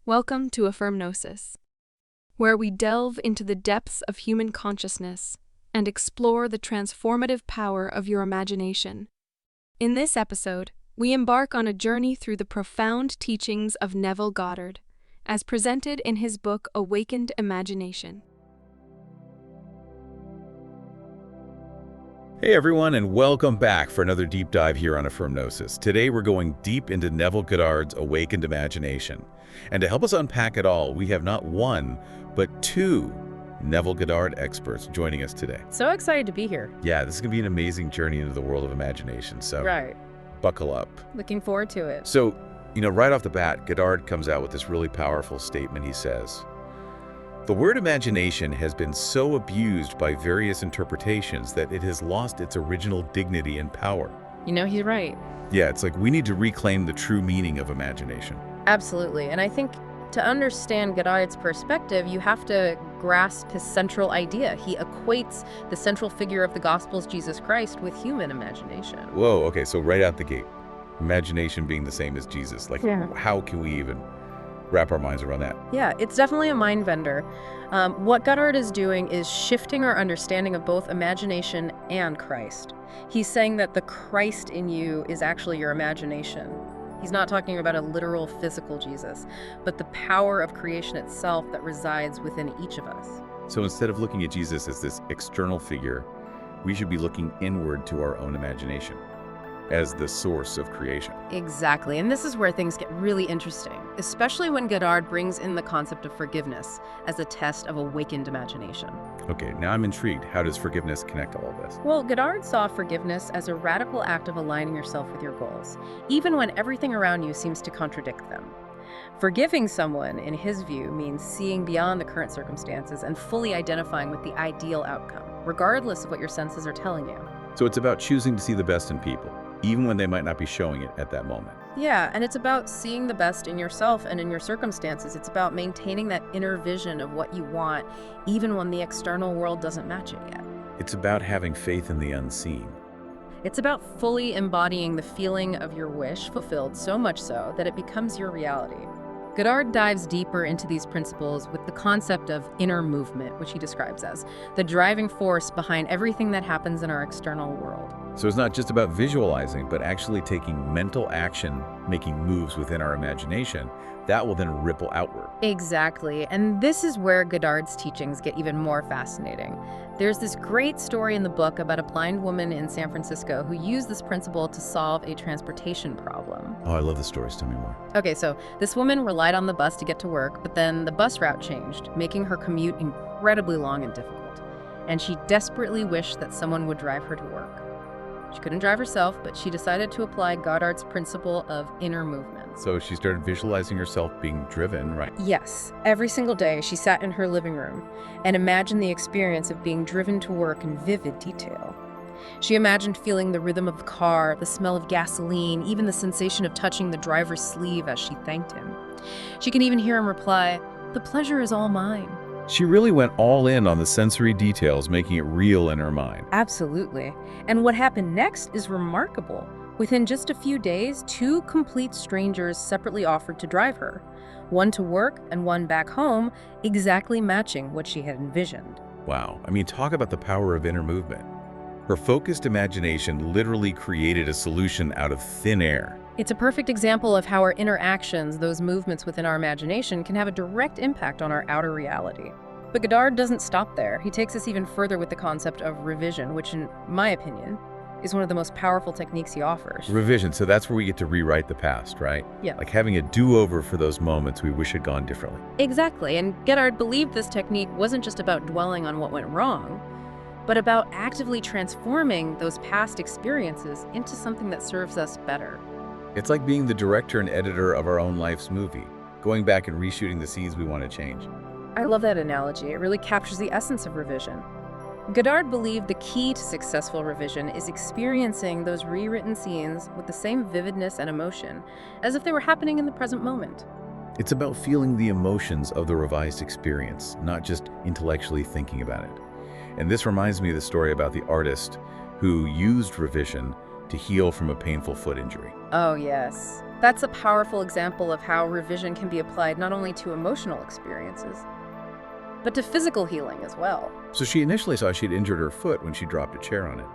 Welcome to Affirmnosis, where we delve into the depths of human consciousness and explore the transformative power of your imagination. In this episode, we embark on a journey through the profound teachings of Neville Goddard, as presented in his book Awakened Imagination. Hey everyone, and welcome back for another deep dive here on Affirmnosis. Today we're going deep into Neville Goddard's Awakened Imagination. And to help us unpack it all, we have not one, but two Neville Goddard experts joining us today. So excited to be here. Yeah, this is going to be an amazing journey into the world of imagination, so Right. buckle up. Looking forward to it. So, right off the bat, Goddard comes out with this really powerful statement. He says, "The word imagination has been so abused by various interpretations that it has lost its original dignity and power." He's right. Yeah, it's like we need to reclaim the true meaning of imagination. Absolutely. And I think to understand Goddard's perspective, you have to grasp his central idea. He equates the central figure of the Gospels, Jesus Christ, with human imagination. Whoa, okay, so right out the gate, imagination being the same as Jesus. How can we even wrap our minds around that? Yeah, it's definitely a mind bender. What Goddard is doing is shifting our understanding of both imagination and Christ. He's saying that the Christ in you is actually your imagination. He's not talking about a literal physical Jesus, but the power of creation itself that resides within each of us. So instead of looking at Jesus as this external figure, we should be looking inward to our own imagination as the source of creation. Exactly, and this is where things get really interesting, especially when Goddard brings in the concept of forgiveness as a test of awakened imagination. Okay, now I'm intrigued. How does forgiveness connect to all of this? Well, Goddard saw forgiveness as a radical act of aligning yourself with your goals, even when everything around you seems to contradict them. Forgiving someone, in his view, means seeing beyond the current circumstances and fully identifying with the ideal outcome, regardless of what your senses are telling you. So it's about choosing to see the best in people, even when they might not be showing it at that moment. Yeah, and it's about seeing the best in yourself and in your circumstances. It's about maintaining that inner vision of what you want, even when the external world doesn't match it yet. It's about having faith in the unseen. It's about fully embodying the feeling of your wish fulfilled, so much so that it becomes your reality. Goddard dives deeper into these principles with the concept of inner movement, which he describes as the driving force behind everything that happens in our external world. So it's not just about visualizing, but actually taking mental action, making moves within our imagination, that will then ripple outward. Exactly, and this is where Goddard's teachings get even more fascinating. There's this great story in the book about a blind woman in San Francisco who used this principle to solve a transportation problem. Oh, I love the stories. Tell me more. Okay, so this woman relied on the bus to get to work, but then the bus route changed, making her commute incredibly long and difficult. And she desperately wished that someone would drive her to work. She couldn't drive herself, but she decided to apply Goddard's principle of inner movement. So she started visualizing herself being driven, right? Yes, every single day she sat in her living room and imagined the experience of being driven to work in vivid detail. She imagined feeling the rhythm of the car, the smell of gasoline, even the sensation of touching the driver's sleeve as she thanked him. She can even hear him reply, "The pleasure is all mine." She really went all in on the sensory details, making it real in her mind. Absolutely. And what happened next is remarkable. Within just a few days, two complete strangers separately offered to drive her, one to work and one back home, exactly matching what she had envisioned. Wow. Talk about the power of inner movement. Her focused imagination literally created a solution out of thin air. It's a perfect example of how our inner actions, those movements within our imagination, can have a direct impact on our outer reality. But Goddard doesn't stop there. He takes us even further with the concept of revision, which, in my opinion, is one of the most powerful techniques he offers. Revision, so that's where we get to rewrite the past, right? Yeah. Like having a do-over for those moments we wish had gone differently. Exactly, and Goddard believed this technique wasn't just about dwelling on what went wrong, but about actively transforming those past experiences into something that serves us better. It's like being the director and editor of our own life's movie, going back and reshooting the scenes we want to change. I love that analogy. It really captures the essence of revision. Goddard believed the key to successful revision is experiencing those rewritten scenes with the same vividness and emotion as if they were happening in the present moment. It's about feeling the emotions of the revised experience, not just intellectually thinking about it. And this reminds me of the story about the artist who used revision to heal from a painful foot injury. Oh, yes. That's a powerful example of how revision can be applied not only to emotional experiences, but to physical healing as well. So she initially saw she'd injured her foot when she dropped a chair on it.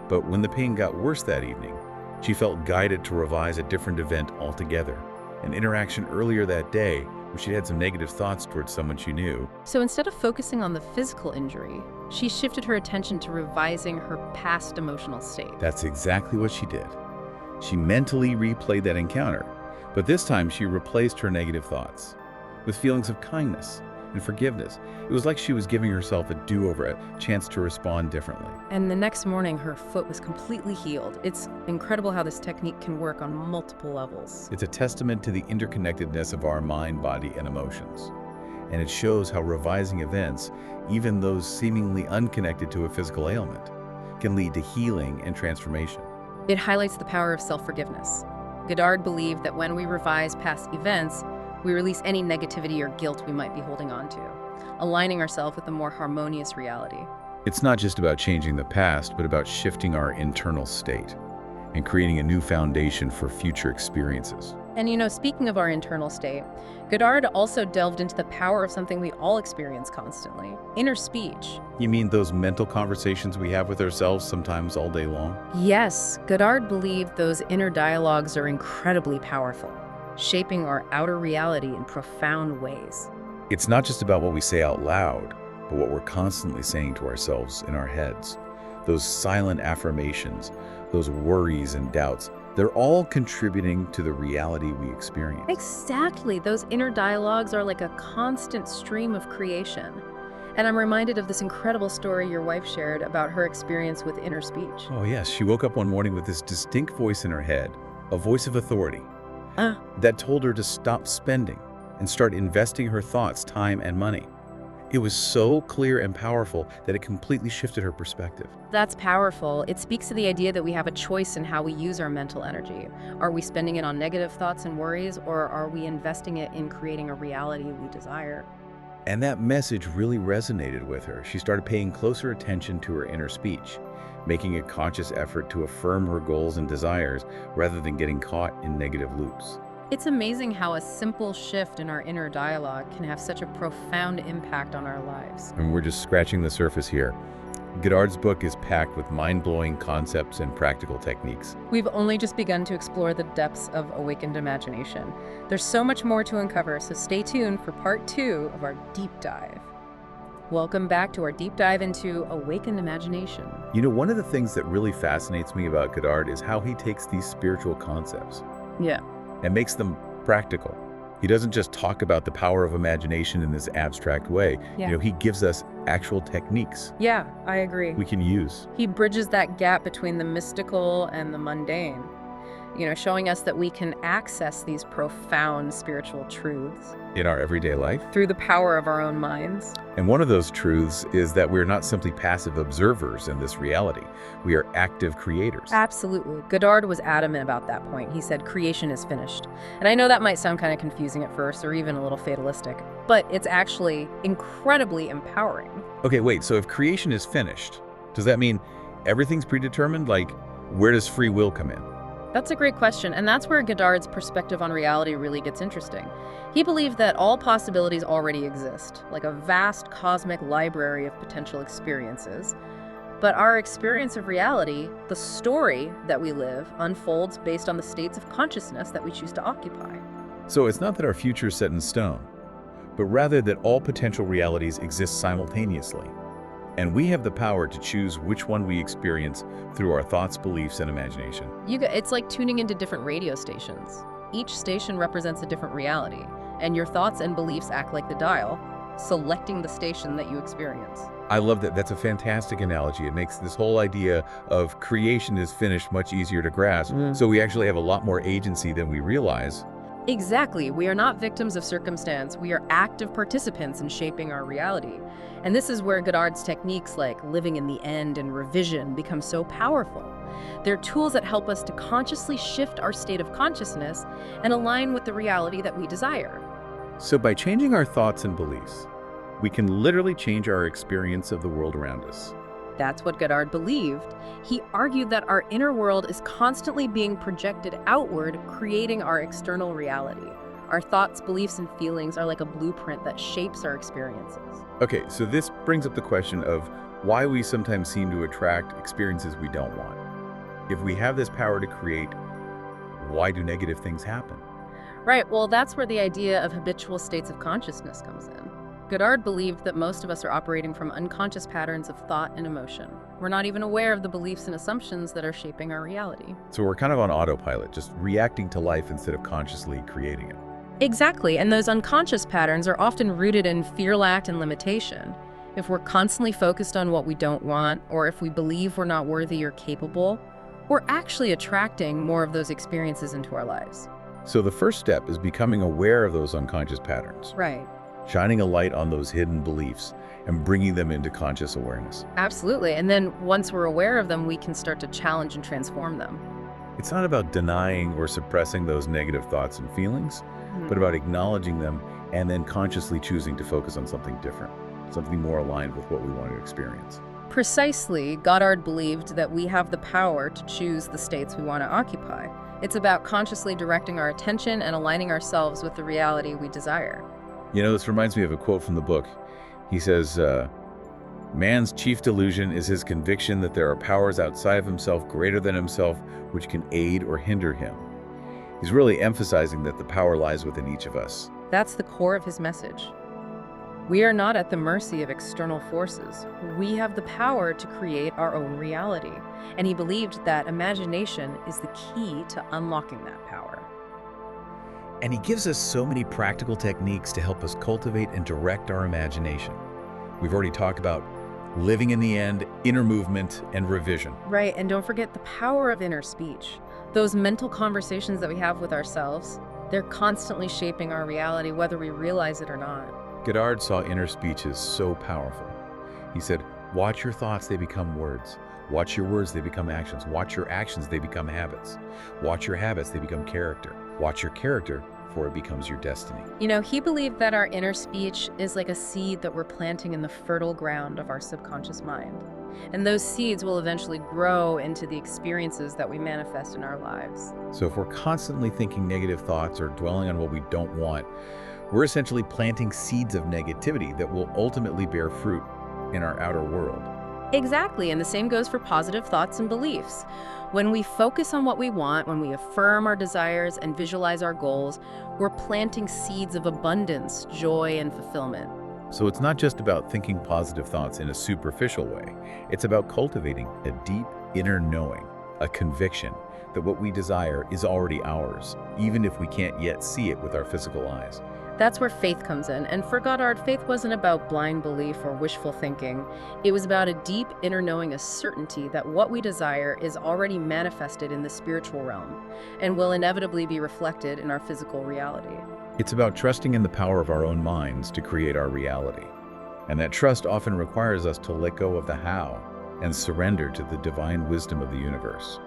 But when the pain got worse that evening, she felt guided to revise a different event altogether. An interaction earlier that day when she had some negative thoughts towards someone she knew. So instead of focusing on the physical injury, she shifted her attention to revising her past emotional state. That's exactly what she did. She mentally replayed that encounter, but this time she replaced her negative thoughts with feelings of kindness and forgiveness. It was like she was giving herself a do-over, a chance to respond differently. And the next morning, her foot was completely healed. It's incredible how this technique can work on multiple levels. It's a testament to the interconnectedness of our mind, body, and emotions. And it shows how revising events, even those seemingly unconnected to a physical ailment, can lead to healing and transformation. It highlights the power of self-forgiveness. Goddard believed that when we revise past events, we release any negativity or guilt we might be holding on to, aligning ourselves with a more harmonious reality. It's not just about changing the past, but about shifting our internal state and creating a new foundation for future experiences. And speaking of our internal state, Goddard also delved into the power of something we all experience constantly, inner speech. You mean those mental conversations we have with ourselves sometimes all day long? Yes, Goddard believed those inner dialogues are incredibly powerful, shaping our outer reality in profound ways. It's not just about what we say out loud, but what we're constantly saying to ourselves in our heads. Those silent affirmations, those worries and doubts, they're all contributing to the reality we experience. Exactly. Those inner dialogues are like a constant stream of creation. And I'm reminded of this incredible story your wife shared about her experience with inner speech. Oh yes, she woke up one morning with this distinct voice in her head, a voice of authority, that told her to stop spending and start investing her thoughts, time, and money. It was so clear and powerful that it completely shifted her perspective. That's powerful. It speaks to the idea that we have a choice in how we use our mental energy. Are we spending it on negative thoughts and worries, or are we investing it in creating a reality we desire? And that message really resonated with her. She started paying closer attention to her inner speech, making a conscious effort to affirm her goals and desires rather than getting caught in negative loops. It's amazing how a simple shift in our inner dialogue can have such a profound impact on our lives. And we're just scratching the surface here. Goddard's book is packed with mind-blowing concepts and practical techniques. We've only just begun to explore the depths of awakened imagination. There's so much more to uncover, so stay tuned for part 2 of our deep dive. Welcome back to our deep dive into awakened imagination. One of the things that really fascinates me about Goddard is how he takes these spiritual concepts and makes them practical. He doesn't just talk about the power of imagination in this abstract way. He gives us actual techniques. Yeah, I agree. We can use. He bridges that gap between the mystical and the mundane, showing us that we can access these profound spiritual truths In our everyday life. through the power of our own minds. And one of those truths is that we're not simply passive observers in this reality. We are active creators. Absolutely. Goddard was adamant about that point. He said creation is finished. And I know that might sound kind of confusing at first or even a little fatalistic, but it's actually incredibly empowering. Okay, wait, so if creation is finished, does that mean everything's predetermined? Like, where does free will come in? That's a great question, and that's where Goddard's perspective on reality really gets interesting. He believed that all possibilities already exist, like a vast cosmic library of potential experiences. But our experience of reality, the story that we live, unfolds based on the states of consciousness that we choose to occupy. So it's not that our future is set in stone, but rather that all potential realities exist simultaneously. And we have the power to choose which one we experience through our thoughts, beliefs, and imagination. It's like tuning into different radio stations. Each station represents a different reality, and your thoughts and beliefs act like the dial, selecting the station that you experience. I love that. That's a fantastic analogy. It makes this whole idea of creation is finished much easier to grasp. So we actually have a lot more agency than we realize. Exactly. We are not victims of circumstance. We are active participants in shaping our reality. And this is where Goddard's techniques like living in the end and revision become so powerful. They're tools that help us to consciously shift our state of consciousness and align with the reality that we desire. So by changing our thoughts and beliefs, we can literally change our experience of the world around us. That's what Goddard believed. He argued that our inner world is constantly being projected outward, creating our external reality. Our thoughts, beliefs, and feelings are like a blueprint that shapes our experiences. Okay, so this brings up the question of why we sometimes seem to attract experiences we don't want. If we have this power to create, why do negative things happen? Right, well, that's where the idea of habitual states of consciousness comes in. Goddard believed that most of us are operating from unconscious patterns of thought and emotion. We're not even aware of the beliefs and assumptions that are shaping our reality. So we're kind of on autopilot, just reacting to life instead of consciously creating it. Exactly, and those unconscious patterns are often rooted in fear, lack, and limitation. If we're constantly focused on what we don't want, or if we believe we're not worthy or capable, we're actually attracting more of those experiences into our lives. So the first step is becoming aware of those unconscious patterns, Right. shining a light on those hidden beliefs and bringing them into conscious awareness. Absolutely, and then once we're aware of them, we can start to challenge and transform them. It's not about denying or suppressing those negative thoughts and feelings, but about acknowledging them and then consciously choosing to focus on something different, something more aligned with what we want to experience. Precisely, Goddard believed that we have the power to choose the states we want to occupy. It's about consciously directing our attention and aligning ourselves with the reality we desire. You know, this reminds me of a quote from the book. He says, man's chief delusion is his conviction that there are powers outside of himself greater than himself which can aid or hinder him. He's really emphasizing that the power lies within each of us. That's the core of his message. We are not at the mercy of external forces. We have the power to create our own reality. And he believed that imagination is the key to unlocking that power. And he gives us so many practical techniques to help us cultivate and direct our imagination. We've already talked about living in the end, inner movement, and revision. Right, and don't forget the power of inner speech. Those mental conversations that we have with ourselves, they're constantly shaping our reality, whether we realize it or not. Goddard saw inner speech as so powerful. He said, watch your thoughts, they become words. Watch your words, they become actions. Watch your actions, they become habits. Watch your habits, they become character. Watch your character, for it becomes your destiny. You know, he believed that our inner speech is like a seed that we're planting in the fertile ground of our subconscious mind. And those seeds will eventually grow into the experiences that we manifest in our lives. So if we're constantly thinking negative thoughts or dwelling on what we don't want, we're essentially planting seeds of negativity that will ultimately bear fruit in our outer world. Exactly, and the same goes for positive thoughts and beliefs. When we focus on what we want, when we affirm our desires and visualize our goals, we're planting seeds of abundance, joy, and fulfillment. So it's not just about thinking positive thoughts in a superficial way. It's about cultivating a deep inner knowing, a conviction that what we desire is already ours, even if we can't yet see it with our physical eyes. That's where faith comes in. And for Goddard, faith wasn't about blind belief or wishful thinking. It was about a deep inner knowing, a certainty that what we desire is already manifested in the spiritual realm and will inevitably be reflected in our physical reality. It's about trusting in the power of our own minds to create our reality. And that trust often requires us to let go of the how and surrender to the divine wisdom of the universe.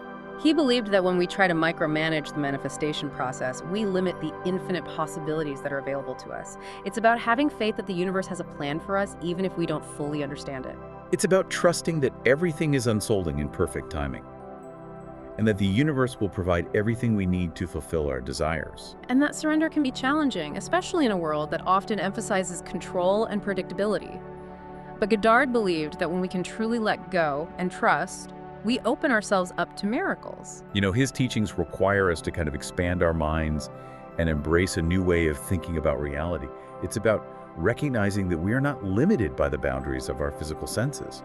He believed that when we try to micromanage the manifestation process, we limit the infinite possibilities that are available to us. It's about having faith that the universe has a plan for us, even if we don't fully understand it. It's about trusting that everything is unfolding in perfect timing, and that the universe will provide everything we need to fulfill our desires. And that surrender can be challenging, especially in a world that often emphasizes control and predictability. But Goddard believed that when we can truly let go and trust, we open ourselves up to miracles. You know, his teachings require us to kind of expand our minds and embrace a new way of thinking about reality. It's about recognizing that we are not limited by the boundaries of our physical senses.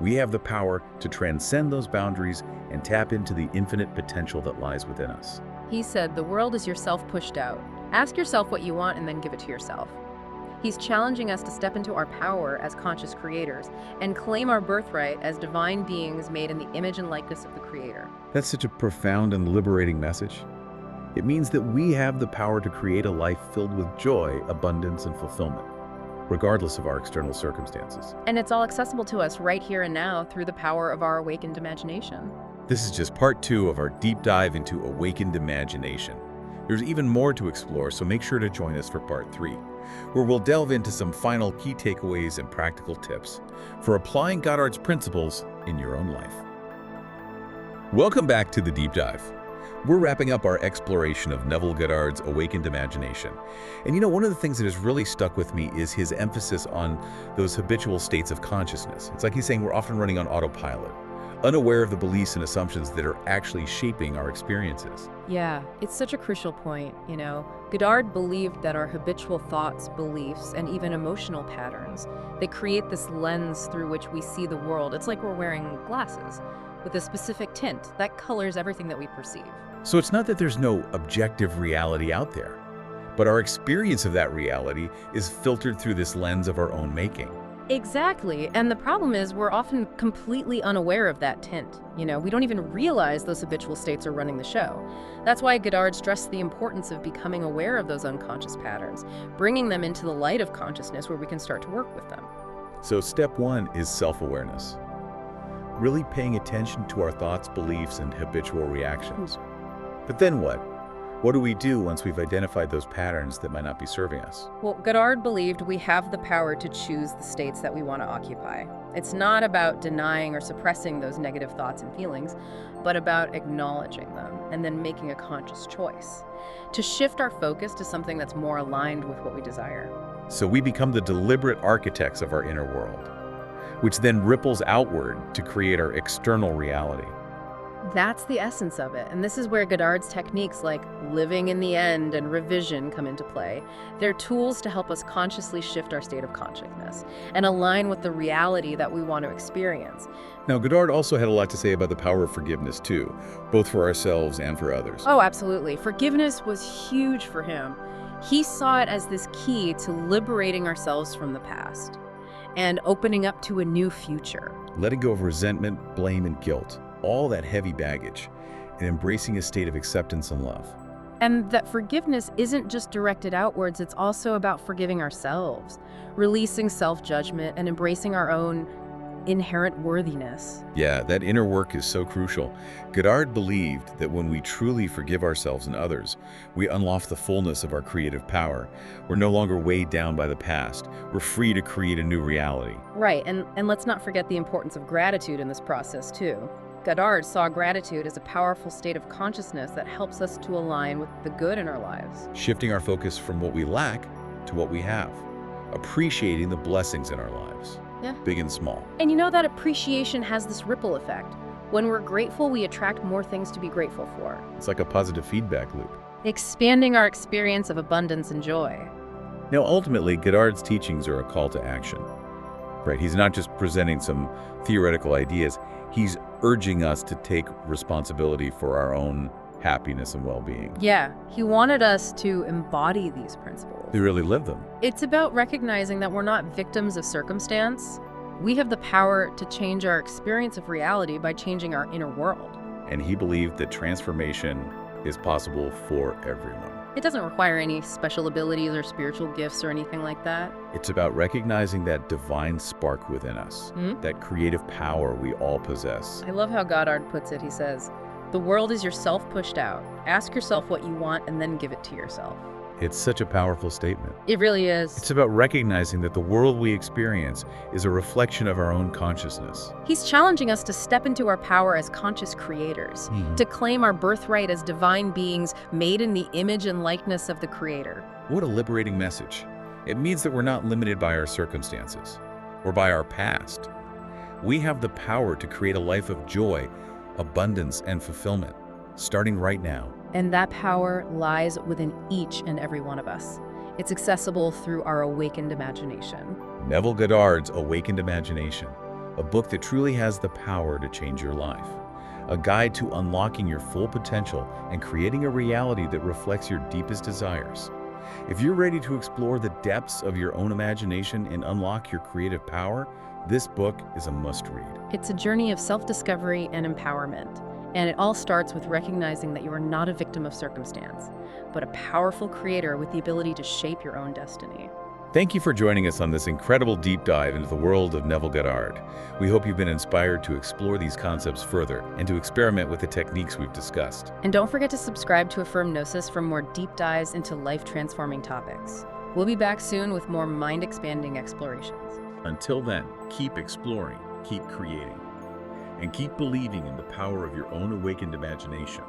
We have the power to transcend those boundaries and tap into the infinite potential that lies within us. He said, the world is yourself pushed out. Ask yourself what you want and then give it to yourself. He's challenging us to step into our power as conscious creators and claim our birthright as divine beings made in the image and likeness of the Creator. That's such a profound and liberating message. It means that we have the power to create a life filled with joy, abundance, and fulfillment, regardless of our external circumstances. And it's all accessible to us right here and now through the power of our awakened imagination. This is just part 2 of our deep dive into awakened imagination. There's even more to explore, so make sure to join us for part 3, where we'll delve into some final key takeaways and practical tips for applying Goddard's principles in your own life. Welcome back to the Deep Dive. We're wrapping up our exploration of Neville Goddard's awakened imagination. And one of the things that has really stuck with me is his emphasis on those habitual states of consciousness. It's like he's saying we're often running on autopilot, unaware of the beliefs and assumptions that are actually shaping our experiences. Yeah, it's such a crucial point, Goddard believed that our habitual thoughts, beliefs, and even emotional patterns, they create this lens through which we see the world. It's like we're wearing glasses with a specific tint that colors everything that we perceive. So it's not that there's no objective reality out there, but our experience of that reality is filtered through this lens of our own making. Exactly, and the problem is we're often completely unaware of that tint. We don't even realize those habitual states are running the show. That's why Goddard stressed the importance of becoming aware of those unconscious patterns, bringing them into the light of consciousness where we can start to work with them. So step 1 is self-awareness. Really paying attention to our thoughts, beliefs, and habitual reactions. But then what? What do we do once we've identified those patterns that might not be serving us? Well, Goddard believed we have the power to choose the states that we want to occupy. It's not about denying or suppressing those negative thoughts and feelings, but about acknowledging them and then making a conscious choice to shift our focus to something that's more aligned with what we desire. So we become the deliberate architects of our inner world, which then ripples outward to create our external reality. That's the essence of it, and this is where Goddard's techniques like living in the end and revision come into play. They're tools to help us consciously shift our state of consciousness and align with the reality that we want to experience. Now, Goddard also had a lot to say about the power of forgiveness too, both for ourselves and for others. Oh, absolutely. Forgiveness was huge for him. He saw it as this key to liberating ourselves from the past and opening up to a new future. Letting go of resentment, blame, and guilt, all that heavy baggage, and embracing a state of acceptance and love. And that forgiveness isn't just directed outwards, it's also about forgiving ourselves, releasing self-judgment, and embracing our own inherent worthiness. Yeah, that inner work is so crucial. Goddard believed that when we truly forgive ourselves and others, we unlock the fullness of our creative power. We're no longer weighed down by the past. We're free to create a new reality. Right, and let's not forget the importance of gratitude in this process too. Goddard saw gratitude as a powerful state of consciousness that helps us to align with the good in our lives. Shifting our focus from what we lack to what we have. Appreciating the blessings in our lives. Yeah. Big and small. And that appreciation has this ripple effect. When we're grateful, we attract more things to be grateful for. It's like a positive feedback loop. Expanding our experience of abundance and joy. Now, ultimately, Goddard's teachings are a call to action. Right? He's not just presenting some theoretical ideas. He's urging us to take responsibility for our own happiness and well-being. Yeah, he wanted us to embody these principles. To really live them. It's about recognizing that we're not victims of circumstance. We have the power to change our experience of reality by changing our inner world. And he believed that transformation is possible for everyone. It doesn't require any special abilities or spiritual gifts or anything like that. It's about recognizing that divine spark within us, that creative power we all possess. I love how Goddard puts it. He says, "The world is yourself pushed out. Ask yourself what you want and then give it to yourself." It's such a powerful statement. It really is. It's about recognizing that the world we experience is a reflection of our own consciousness. He's challenging us to step into our power as conscious creators, to claim our birthright as divine beings made in the image and likeness of the Creator. What a liberating message. It means that we're not limited by our circumstances or by our past. We have the power to create a life of joy, abundance, and fulfillment, starting right now. And that power lies within each and every one of us. It's accessible through our awakened imagination. Neville Goddard's Awakened Imagination, a book that truly has the power to change your life. A guide to unlocking your full potential and creating a reality that reflects your deepest desires. If you're ready to explore the depths of your own imagination and unlock your creative power, this book is a must-read. It's a journey of self-discovery and empowerment. And it all starts with recognizing that you are not a victim of circumstance, but a powerful creator with the ability to shape your own destiny. Thank you for joining us on this incredible deep dive into the world of Neville Goddard. We hope you've been inspired to explore these concepts further and to experiment with the techniques we've discussed. And don't forget to subscribe to Affirm Gnosis for more deep dives into life-transforming topics. We'll be back soon with more mind-expanding explorations. Until then, keep exploring, keep creating, and keep believing in the power of your own awakened imagination.